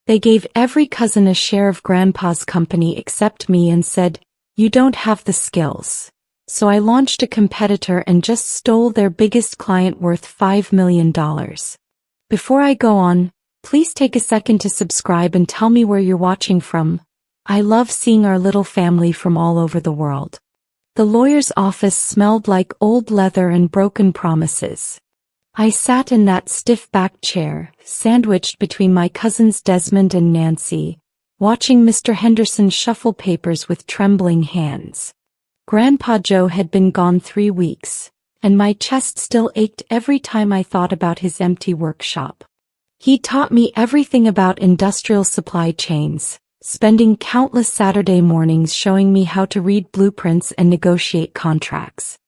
They gave every cousin a share of Grandpa's company except me and said, "You don't have the skills." So I launched a competitor and just stole their biggest client worth $5 million. Before I go on, please take a second to subscribe and tell me where you're watching from. I love seeing our little family from all over the world. The lawyer's office smelled like old leather and broken promises. I sat in that stiff-backed chair, sandwiched between my cousins Desmond and Nancy, watching Mr. Henderson shuffle papers with trembling hands. Grandpa Joe had been gone 3 weeks, and my chest still ached every time I thought about his empty workshop. He taught me everything about industrial supply chains, spending countless Saturday mornings showing me how to read blueprints and negotiate contracts.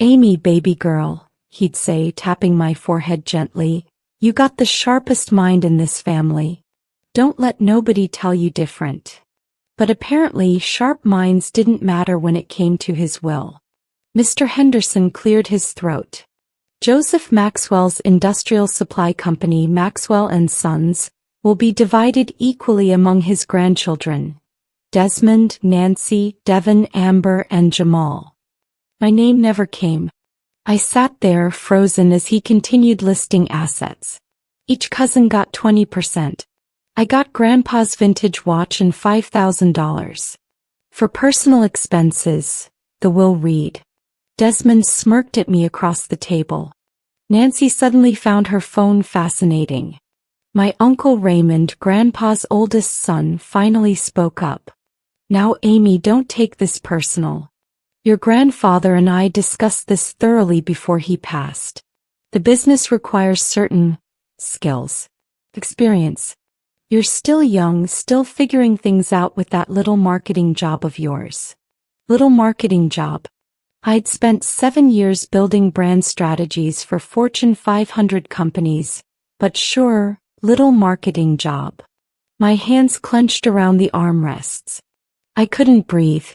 "Amy, baby girl," he'd say, tapping my forehead gently, "you got the sharpest mind in this family. Don't let nobody tell you different." But apparently sharp minds didn't matter when it came to his will. Mr. Henderson cleared his throat. Joseph Maxwell's industrial supply company, Maxwell & Sons, will be divided equally among his grandchildren, Desmond, Nancy, Devon, Amber, and Jamal. My name never came. I sat there, frozen, as he continued listing assets. Each cousin got 20%. I got Grandpa's vintage watch and $5,000. For personal expenses, the will read. Desmond smirked at me across the table. Nancy suddenly found her phone fascinating. My Uncle Raymond, Grandpa's oldest son, finally spoke up. "Now, Amy, don't take this personal. Your grandfather and I discussed this thoroughly before he passed. The business requires certain skills, experience. You're still young, still figuring things out with that little marketing job of yours." Little marketing job. I'd spent 7 years building brand strategies for Fortune 500 companies, but sure, little marketing job. My hands clenched around the armrests. I couldn't breathe.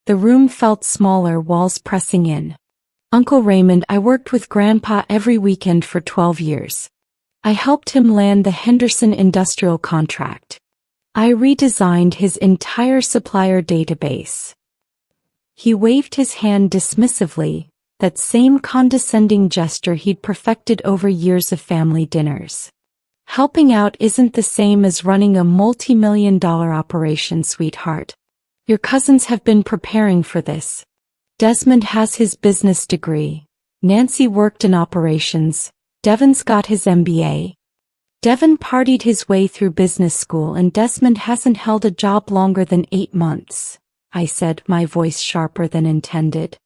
The room felt smaller, walls pressing in. "Uncle Raymond, I worked with Grandpa every weekend for 12 years. I helped him land the Henderson industrial contract. I redesigned his entire supplier database." He waved his hand dismissively, that same condescending gesture he'd perfected over years of family dinners. "Helping out isn't the same as running a multi-million-dollar operation, sweetheart. Your cousins have been preparing for this. Desmond has his business degree. Nancy worked in operations. Devon's got his MBA. Devon partied his way through business school, and Desmond hasn't held a job longer than 8 months, I said, my voice sharper than intended.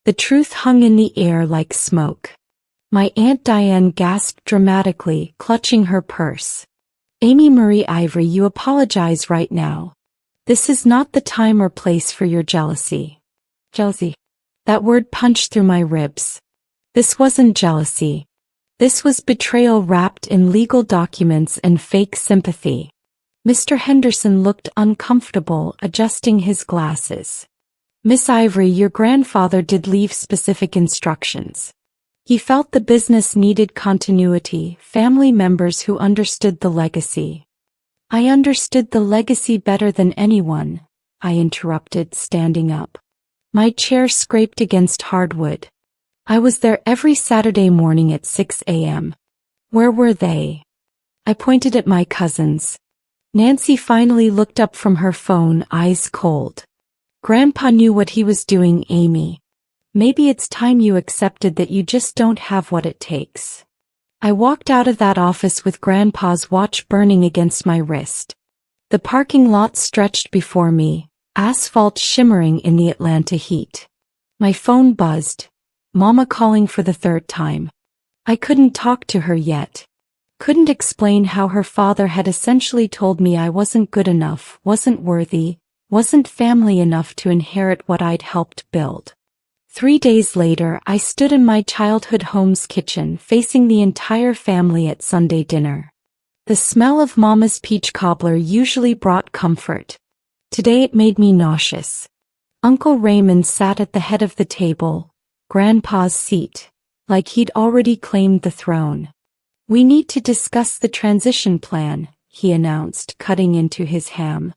The truth hung in the air like smoke. My Aunt Diane gasped dramatically, clutching her purse. "Amy Marie Ivory, you apologize right now. This is not the time or place for your jealousy." Jealousy. That word punched through my ribs. This wasn't jealousy. This was betrayal wrapped in legal documents and fake sympathy. Mr. Henderson looked uncomfortable, adjusting his glasses. "Miss Ivory, your grandfather did leave specific instructions. He felt the business needed continuity, family members who understood the legacy." "I understood the legacy better than anyone," I interrupted, standing up. My chair scraped against hardwood. I was there every Saturday morning at 6 a.m. Where were they? I pointed at my cousins. Nancy finally looked up from her phone, eyes cold. "Grandpa knew what he was doing, Amy. Maybe it's time you accepted that you just don't have what it takes." I walked out of that office with Grandpa's watch burning against my wrist. The parking lot stretched before me, asphalt shimmering in the Atlanta heat. My phone buzzed. Mama calling for the 3rd time. I couldn't talk to her yet. Couldn't explain how her father had essentially told me I wasn't good enough, wasn't worthy, wasn't family enough to inherit what I'd helped build. 3 days later, I stood in my childhood home's kitchen, facing the entire family at Sunday dinner. The smell of Mama's peach cobbler usually brought comfort. Today it made me nauseous. Uncle Raymond sat at the head of the table, Grandpa's seat, like he'd already claimed the throne. "We need to discuss the transition plan," he announced, cutting into his ham.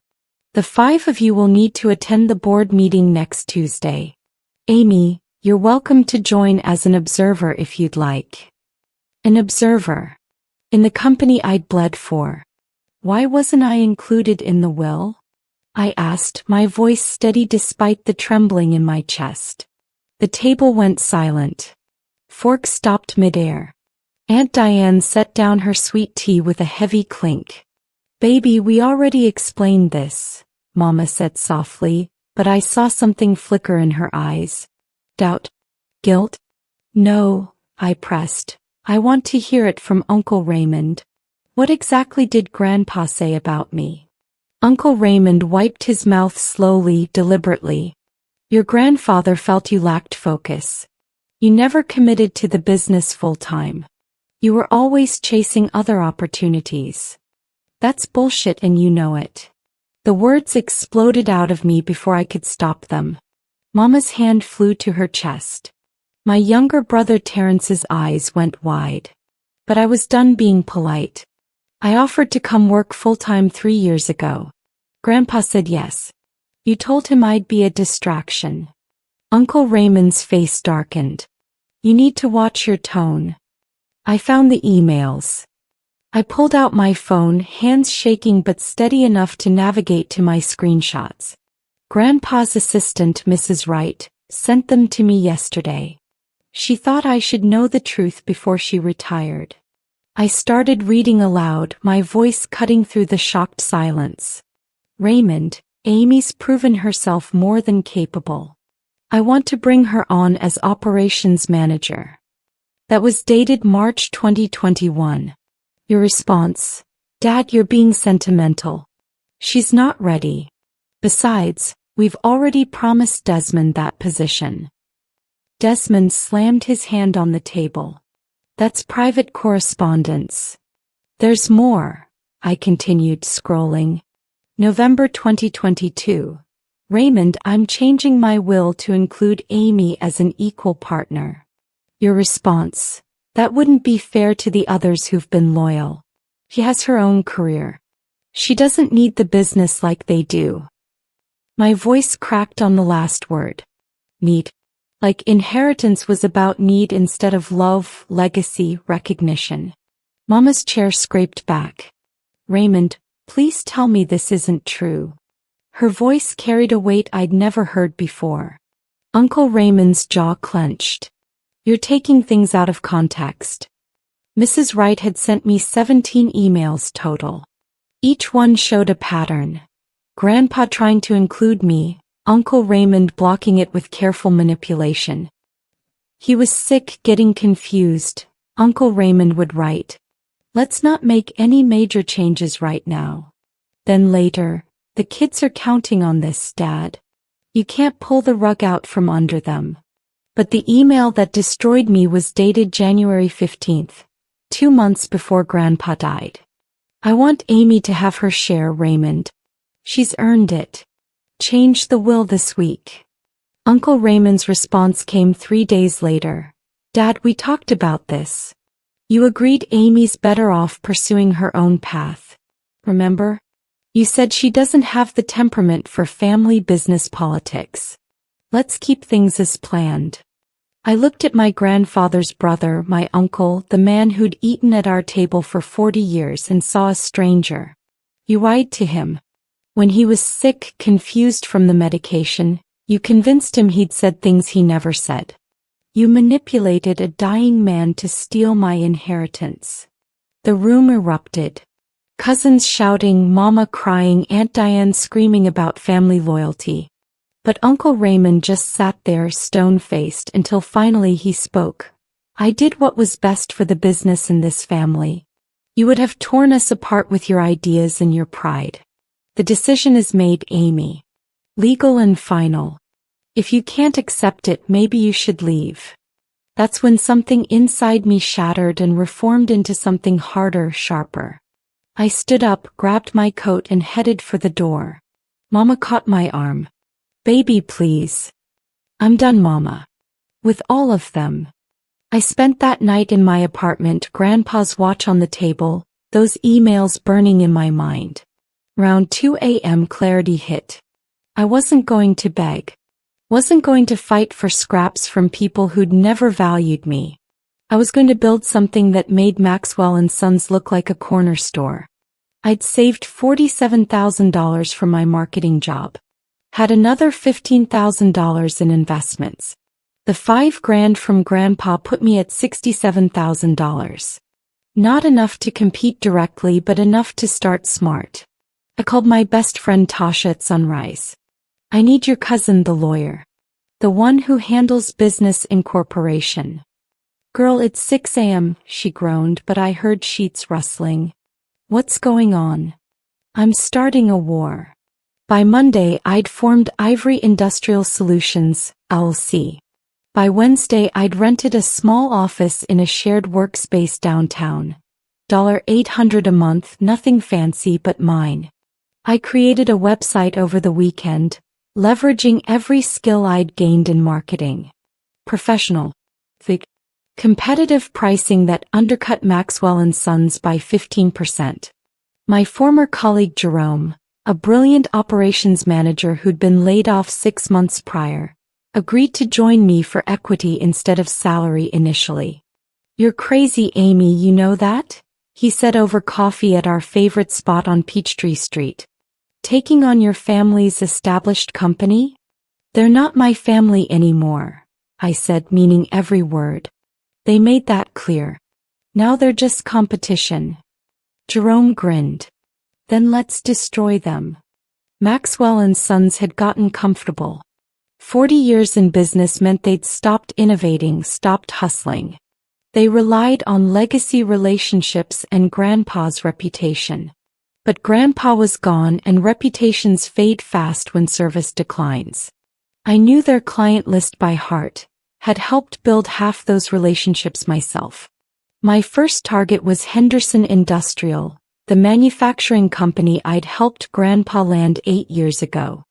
The 5 of you will need to attend the board meeting next Tuesday. Amy, you're welcome to join as an observer if you'd like. An observer? In the company I'd bled for. Why wasn't I included in the will? I asked, my voice steady despite the trembling in my chest. The table went silent. Forks stopped midair. Aunt Diane set down her sweet tea with a heavy clink. Baby, we already explained this, Mama said softly, but I saw something flicker in her eyes. Doubt? Guilt? No, I pressed. I want to hear it from Uncle Raymond. What exactly did Grandpa say about me? Uncle Raymond wiped his mouth slowly, deliberately. Your grandfather felt you lacked focus. You never committed to the business full-time. You were always chasing other opportunities. That's bullshit and you know it. The words exploded out of me before I could stop them. Mama's hand flew to her chest. My younger brother Terrence's eyes went wide. But I was done being polite. I offered to come work full-time 3 years ago. Grandpa said yes. You told him I'd be a distraction. Uncle Raymond's face darkened. You need to watch your tone. I found the emails. I pulled out my phone, hands shaking but steady enough to navigate to my screenshots. Grandpa's assistant, Mrs. Wright, sent them to me yesterday. She thought I should know the truth before she retired. I started reading aloud, my voice cutting through the shocked silence. Raymond, Amy's proven herself more than capable. I want to bring her on as operations manager. That was dated March 2021. Your response? Dad, you're being sentimental. She's not ready. Besides, we've already promised Desmond that position. Desmond slammed his hand on the table. That's private correspondence. There's more, I continued, scrolling. November 2022. Raymond, I'm changing my will to include Amy as an equal partner. Your response? That wouldn't be fair to the others who've been loyal. She has her own career. She doesn't need the business like they do. My voice cracked on the last word. Need. Like inheritance was about need instead of love, legacy, recognition. Mama's chair scraped back. Raymond, please tell me this isn't true. Her voice carried a weight I'd never heard before. Uncle Raymond's jaw clenched. You're taking things out of context. Mrs. Wright had sent me 17 emails total. Each one showed a pattern. Grandpa trying to include me, Uncle Raymond blocking it with careful manipulation. He was sick, getting confused. Uncle Raymond would write, let's not make any major changes right now. Then later, the kids are counting on this, Dad. You can't pull the rug out from under them. But the email that destroyed me was dated January 15th, 2 months before Grandpa died. I want Amy to have her share, Raymond. She's earned it. Change the will this week. Uncle Raymond's response came 3 days later. Dad, we talked about this. You agreed Amy's better off pursuing her own path. Remember? You said she doesn't have the temperament for family business politics. Let's keep things as planned. I looked at my grandfather's brother, my uncle, the man who'd eaten at our table for 40 years, and saw a stranger. You lied to him. When he was sick, confused from the medication, you convinced him he'd said things he never said. You manipulated a dying man to steal my inheritance. The room erupted. Cousins shouting, Mama crying, Aunt Diane screaming about family loyalty. But Uncle Raymond just sat there stone-faced until finally he spoke. I did what was best for the business in this family. You would have torn us apart with your ideas and your pride. The decision is made, Amy. Legal and final. If you can't accept it, maybe you should leave. That's when something inside me shattered and reformed into something harder, sharper. I stood up, grabbed my coat and headed for the door. Mama caught my arm. Baby, please. I'm done, Mama. With all of them. I spent that night in my apartment, Grandpa's watch on the table, Those emails burning in my mind. Round 2 a.m. clarity hit. I wasn't going to beg. Wasn't going to fight for scraps from people who'd never valued me. I was going to build something that made Maxwell and Sons look like a corner store. I'd saved $47,000 from my marketing job. Had another $15,000 in investments. The $5,000 from Grandpa put me at $67,000. Not enough to compete directly, but enough to start smart. I called my best friend Tasha at Sunrise. I need your cousin, the lawyer. The one who handles business incorporation. Girl, it's 6 a.m., she groaned, but I heard sheets rustling. What's going on? I'm starting a war. By Monday, I'd formed Ivory Industrial Solutions, LLC. By Wednesday, I'd rented a small office in a shared workspace downtown. $800 a month, nothing fancy but mine. I created a website over the weekend, leveraging every skill I'd gained in marketing. Professional. Competitive pricing that undercut Maxwell and Sons by 15%. My former colleague Jerome, a brilliant operations manager who'd been laid off 6 months prior, agreed to join me for equity instead of salary initially. You're crazy, Amy, you know that? He said over coffee at our favorite spot on Peachtree Street. Taking on your family's established company? They're not my family anymore, I said, meaning every word. They made that clear. Now they're just competition. Jerome grinned. Then let's destroy them. Maxwell and Sons had gotten comfortable. 40 years in business meant they'd stopped innovating, stopped hustling. They relied on legacy relationships and Grandpa's reputation. But Grandpa was gone and reputations fade fast when service declines. I knew their client list by heart, had helped build half those relationships myself. My first target was Henderson Industrial, the manufacturing company I'd helped Grandpa land 8 years ago.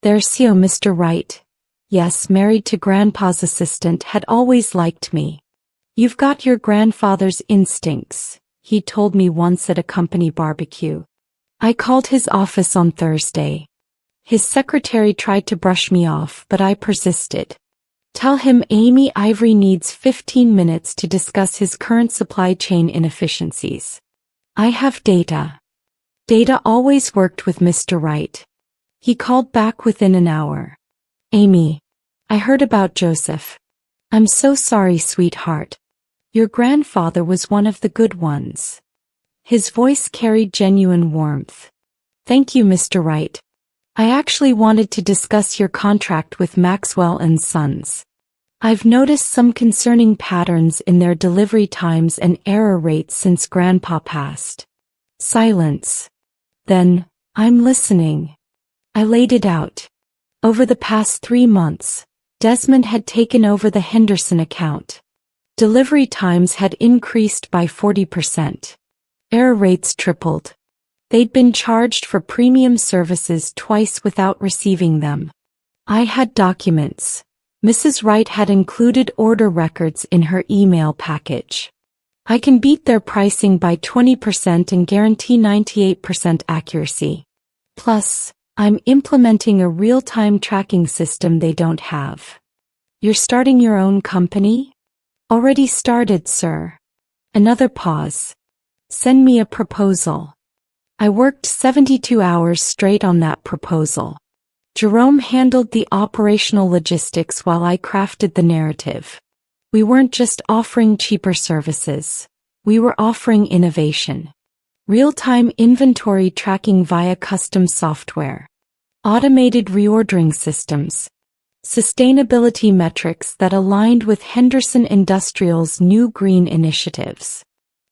Their CEO, Mr. Wright, yes, married to Grandpa's assistant, had always liked me. You've got your grandfather's instincts, he told me once at a company barbecue. I called his office on Thursday. His secretary tried to brush me off, but I persisted. Tell him Amy Ivory needs 15 minutes to discuss his current supply chain inefficiencies. I have data. Data always worked with Mr. Wright. He called back within an hour. Amy, I heard about Joseph. I'm so sorry, sweetheart. Your grandfather was one of the good ones. His voice carried genuine warmth. Thank you, Mr. Wright. I actually wanted to discuss your contract with Maxwell and Sons. I've noticed some concerning patterns in their delivery times and error rates since Grandpa passed. Silence. Then, I'm listening. I laid it out. Over the past 3 months, Desmond had taken over the Henderson account. Delivery times had increased by 40%. Error rates tripled. They'd been charged for premium services twice without receiving them. I had documents. Mrs. Wright had included order records in her email package. I can beat their pricing by 20% and guarantee 98% accuracy. Plus, I'm implementing a real-time tracking system they don't have. You're starting your own company? Already started, sir. Another pause. Send me a proposal. I worked 72 hours straight on that proposal. Jerome handled the operational logistics while I crafted the narrative. We weren't just offering cheaper services. We were offering innovation. Real-time inventory tracking via custom software. Automated reordering systems. Sustainability metrics that aligned with Henderson Industrial's new green initiatives.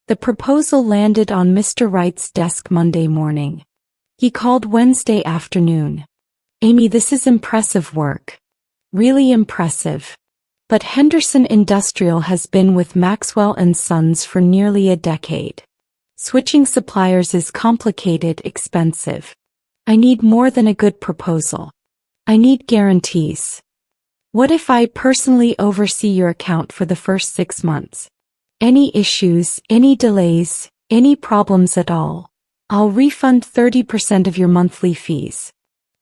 The proposal landed on Mr. Wright's desk Monday morning. He called Wednesday afternoon. Amy, this is impressive work. Really impressive. But Henderson Industrial has been with Maxwell and Sons for nearly a decade. Switching suppliers is complicated, expensive. I need more than a good proposal. I need guarantees. What if I personally oversee your account for the first 6 months? Any issues, any delays, Any problems at all? I'll refund 30% of your monthly fees.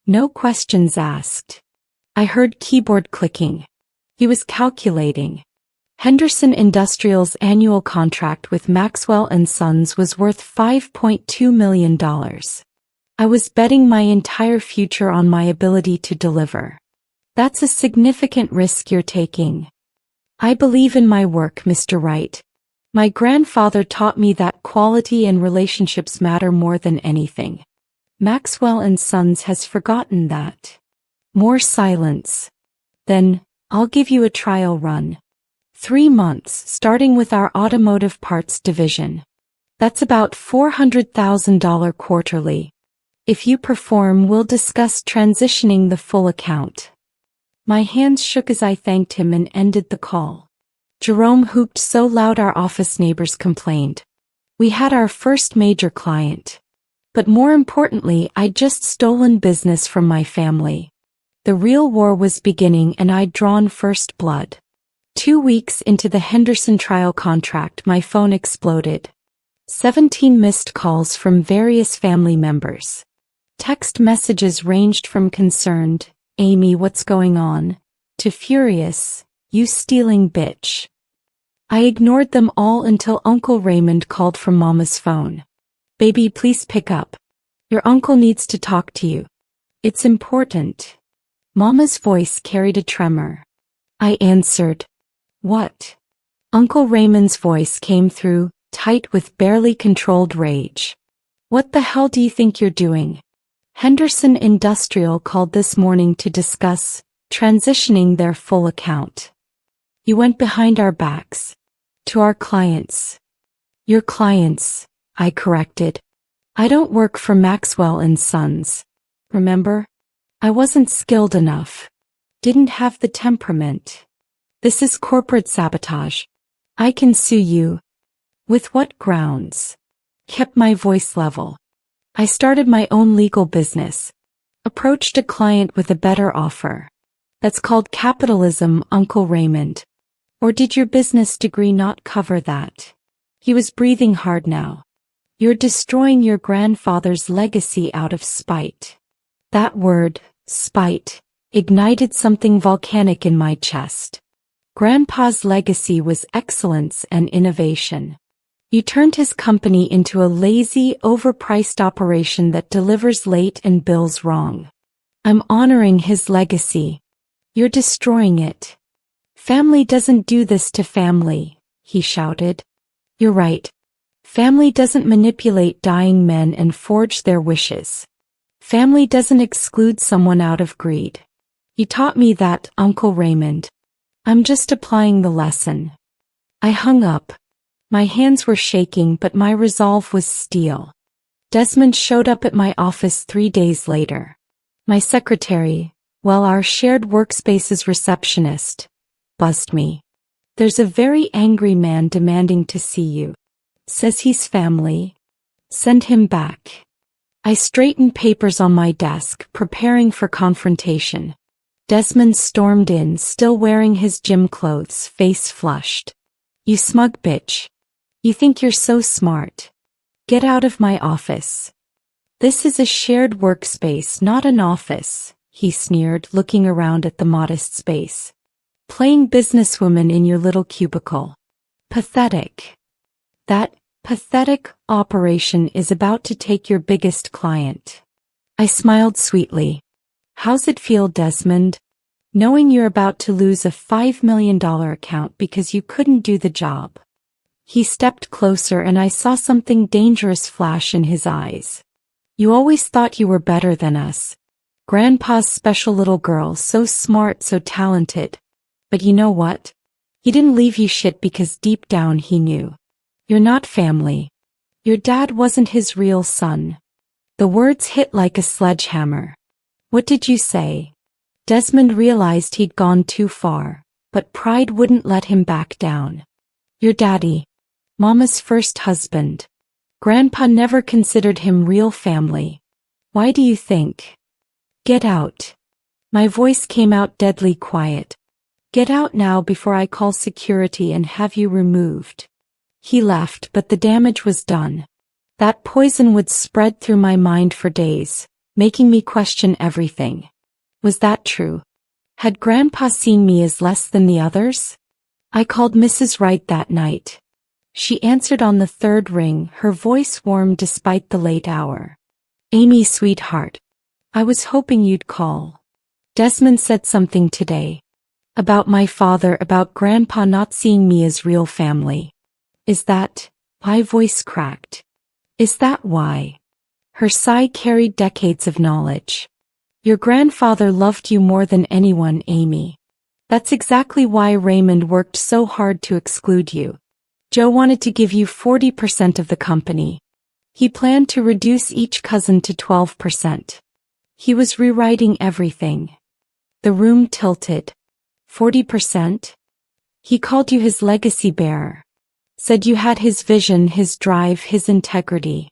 No questions asked. I heard keyboard clicking. He was calculating. Henderson Industrial's annual contract with Maxwell & Sons was worth $5.2 million. I was betting my entire future on my ability to deliver. That's a significant risk you're taking. I believe in my work, Mr. Wright. My grandfather taught me that quality and relationships matter more than anything. Maxwell & Sons has forgotten that. More silence. Then, I'll give you a trial run. 3 months, starting with our automotive parts division. That's about $400,000 quarterly. If you perform, we'll discuss transitioning the full account. My hands shook as I thanked him and ended the call. Jerome hooped so loud our office neighbors complained. We had our first major client. But more importantly, I'd just stolen business from my family. The real war was beginning and I'd drawn first blood. 2 weeks into the Henderson trial contract, my phone exploded. 17 missed calls from various family members. Text messages ranged from concerned, "Amy, what's going on?" to furious, "You stealing bitch." I ignored them all until Uncle Raymond called from Mama's phone. "Baby, please pick up. Your uncle needs to talk to you. It's important." Mama's voice carried a tremor. I answered. "What?" Uncle Raymond's voice came through, tight with barely controlled rage. "What the hell do you think you're doing? Henderson Industrial called this morning to discuss transitioning their full account. You went behind our backs. To our clients." "Your clients," I corrected. "I don't work for Maxwell & Sons. Remember? I wasn't skilled enough. Didn't have the temperament. This is corporate sabotage. I can sue you." "With what grounds?" Kept my voice level. "I started my own legal business. Approached a client with a better offer. That's called capitalism, Uncle Raymond. Or did your business degree not cover that?" He was breathing hard now. "You're destroying your grandfather's legacy out of spite." That word, spite, ignited something volcanic in my chest. Grandpa's legacy was excellence and innovation. You turned his company into a lazy, overpriced operation that delivers late and bills wrong. I'm honoring his legacy. You're destroying it. "Family doesn't do this to family," he shouted. "You're right. Family doesn't manipulate dying men and forge their wishes. Family doesn't exclude someone out of greed. You taught me that, Uncle Raymond. I'm just applying the lesson." I hung up. My hands were shaking, but my resolve was steel. Desmond showed up at my office 3 days later. My secretary, well, our shared workspace's receptionist, buzzed me. "There's a very angry man demanding to see you. Says he's family. Send him back." I straightened papers on my desk, preparing for confrontation. Desmond stormed in, still wearing his gym clothes, face flushed. "You smug bitch. You think you're so smart. Get out of my office." "This is a shared workspace, not an office," he sneered, looking around at the modest space. "Playing businesswoman in your little cubicle. Pathetic. That pathetic operation is about to take your biggest client." I smiled sweetly. "How's it feel, Desmond? Knowing you're about to lose a $5 million account because you couldn't do the job?" He stepped closer and I saw something dangerous flash in his eyes. "You always thought you were better than us. Grandpa's special little girl, so smart, so talented. But you know what? He didn't leave you shit because deep down he knew. You're not family. Your dad wasn't his real son." The words hit like a sledgehammer. "What did you say?" Desmond realized he'd gone too far, but pride wouldn't let him back down. "Your daddy. Mama's first husband. Grandpa never considered him real family. Why do you think?" "Get out." My voice came out deadly quiet. "Get out now before I call security and have you removed." He laughed, but the damage was done. That poison would spread through my mind for days, making me question everything. Was that true? Had Grandpa seen me as less than the others? I called Mrs. Wright that night. She answered on the third ring, her voice warm despite the late hour. Amy, sweetheart. I was hoping you'd call. Desmond said something today. About my father, about Grandpa not seeing me as real family. Is that? My voice cracked. Is that why? Her sigh carried decades of knowledge. Your grandfather loved you more than anyone, Amy. That's exactly why Raymond worked so hard to exclude you. Joe wanted to give you 40% of the company. He planned to reduce each cousin to 12%. He was rewriting everything. The room tilted. 40%? He called you his legacy bearer. Said you had his vision, his drive, his integrity.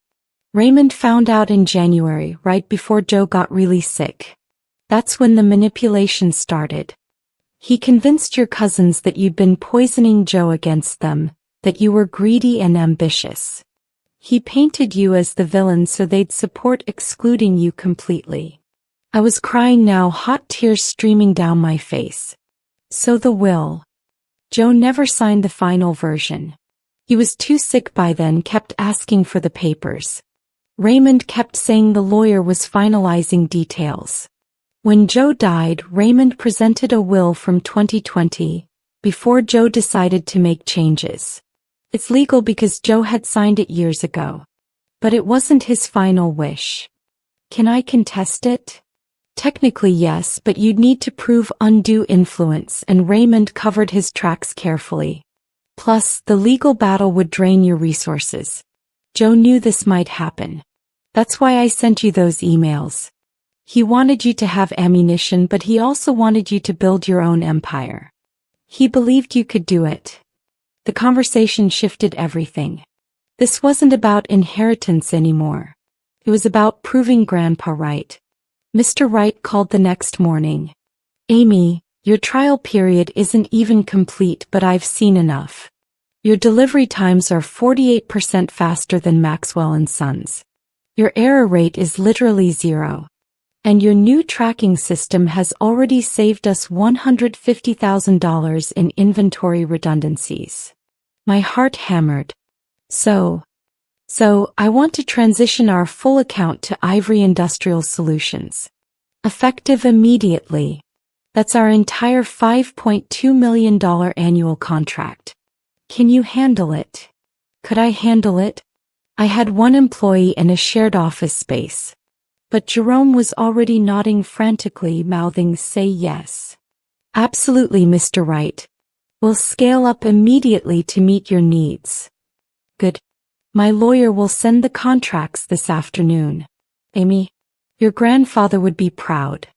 Raymond found out in January, right before Joe got really sick. That's when the manipulation started. He convinced your cousins that you'd been poisoning Joe against them, that you were greedy and ambitious. He painted you as the villain so they'd support excluding you completely. I was crying now, hot tears streaming down my face. So the will. Joe never signed the final version. He was too sick by then, kept asking for the papers. Raymond kept saying the lawyer was finalizing details. When Joe died, Raymond presented a will from 2020, before Joe decided to make changes. It's legal because Joe had signed it years ago. But it wasn't his final wish. Can I contest it? Technically yes, but you'd need to prove undue influence, and Raymond covered his tracks carefully. Plus, the legal battle would drain your resources. Joe knew this might happen. That's why I sent you those emails. He wanted you to have ammunition, but he also wanted you to build your own empire. He believed you could do it. The conversation shifted everything. This wasn't about inheritance anymore. It was about proving Grandpa right. Mr. Wright called the next morning. Amy, your trial period isn't even complete, but I've seen enough. Your delivery times are 48% faster than Maxwell & Sons. Your error rate is literally 0. And your new tracking system has already saved us $150,000 in inventory redundancies. My heart hammered. So I want to transition our full account to Ivory Industrial Solutions. Effective immediately. That's our entire $5.2 million annual contract. Can you handle it? Could I handle it? I had one employee and a shared office space. But Jerome was already nodding frantically, mouthing, "Say yes. Absolutely, Mr. Wright. We'll scale up immediately to meet your needs." Good. My lawyer will send the contracts this afternoon. Amy, your grandfather would be proud.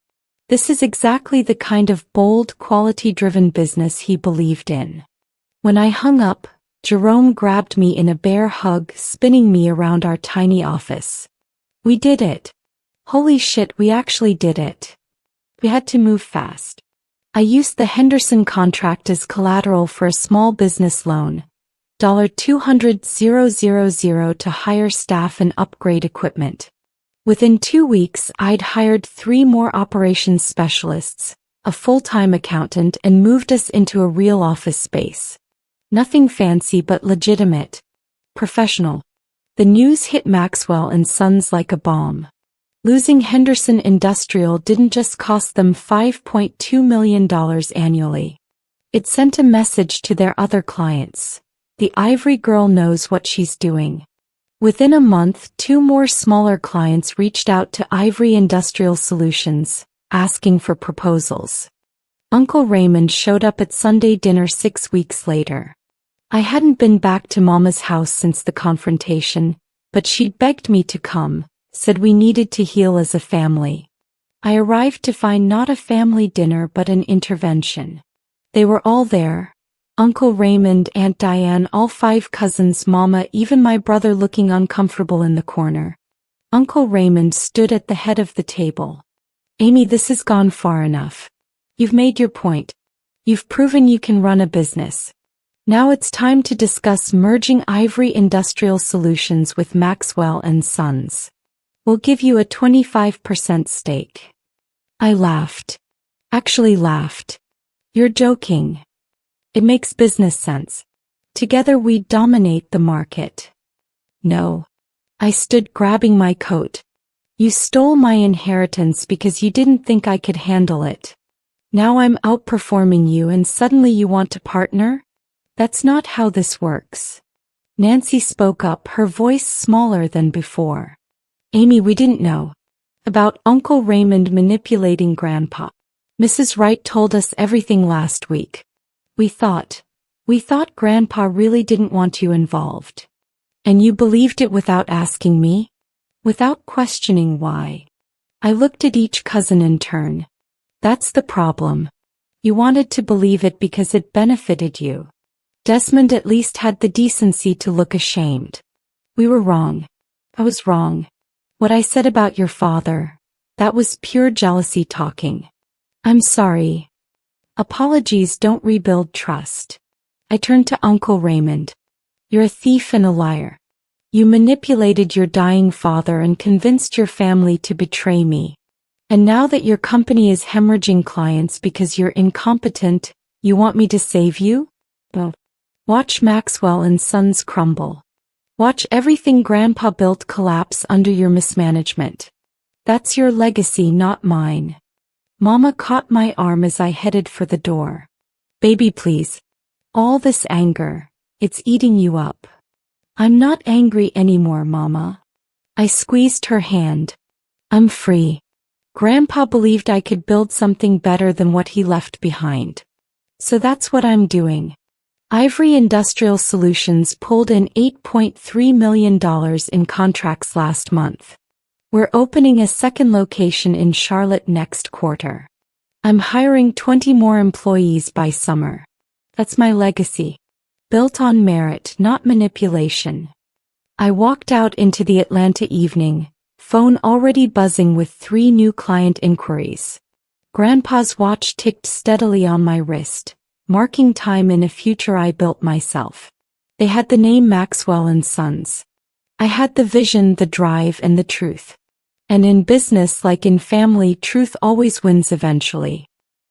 This is exactly the kind of bold, quality-driven business he believed in. When I hung up, Jerome grabbed me in a bear hug, spinning me around our tiny office. We did it. Holy shit, we actually did it. We had to move fast. I used the Henderson contract as collateral for a small business loan. $200,000 to hire staff and upgrade equipment. Within 2 weeks, I'd hired 3 more operations specialists, a full-time accountant, and moved us into a real office space. Nothing fancy but legitimate. Professional. The news hit Maxwell & Sons like a bomb. Losing Henderson Industrial didn't just cost them $5.2 million annually. It sent a message to their other clients. The Ivory girl knows what she's doing. Within a month, 2 more smaller clients reached out to Ivory Industrial Solutions, asking for proposals. Uncle Raymond showed up at Sunday dinner 6 weeks later. I hadn't been back to Mama's house since the confrontation, but she'd begged me to come, said we needed to heal as a family. I arrived to find not a family dinner but an intervention. They were all there. Uncle Raymond, Aunt Diane, all 5 cousins, Mama, even my brother looking uncomfortable in the corner. Uncle Raymond stood at the head of the table. Amy, this has gone far enough. You've made your point. You've proven you can run a business. Now it's time to discuss merging Ivory Industrial Solutions with Maxwell and Sons. We'll give you a 25% stake. I laughed. Actually laughed. You're joking. It makes business sense. Together we dominate the market. No. I stood grabbing my coat. You stole my inheritance because you didn't think I could handle it. Now I'm outperforming you and suddenly you want to partner? That's not how this works. Nancy spoke up, her voice smaller than before. Amy, we didn't know about Uncle Raymond manipulating Grandpa. Mrs. Wright told us everything last week. We thought Grandpa really didn't want you involved. And you believed it without asking me? Without questioning why. I looked at each cousin in turn. That's the problem. You wanted to believe it because it benefited you. Desmond at least had the decency to look ashamed. We were wrong. I was wrong. What I said about your father, that was pure jealousy talking. I'm sorry. Apologies don't rebuild trust. I turned to Uncle Raymond. You're a thief and a liar. You manipulated your dying father and convinced your family to betray me. And now that your company is hemorrhaging clients because you're incompetent, you want me to save you? Well, watch Maxwell and Sons crumble. Watch everything Grandpa built collapse under your mismanagement. That's your legacy, not mine. Mama caught my arm as I headed for the door. Baby, please. All this anger, it's eating you up. I'm not angry anymore, Mama. I squeezed her hand. I'm free. Grandpa believed I could build something better than what he left behind. So that's what I'm doing. Ivory Industrial Solutions pulled in $8.3 million in contracts last month. We're opening a second location in Charlotte next quarter. I'm hiring 20 more employees by summer. That's my legacy. Built on merit, not manipulation. I walked out into the Atlanta evening, phone already buzzing with 3 new client inquiries. Grandpa's watch ticked steadily on my wrist, marking time in a future I built myself. They had the name Maxwell and Sons. I had the vision, the drive, and the truth. And in business like in family, truth always wins eventually.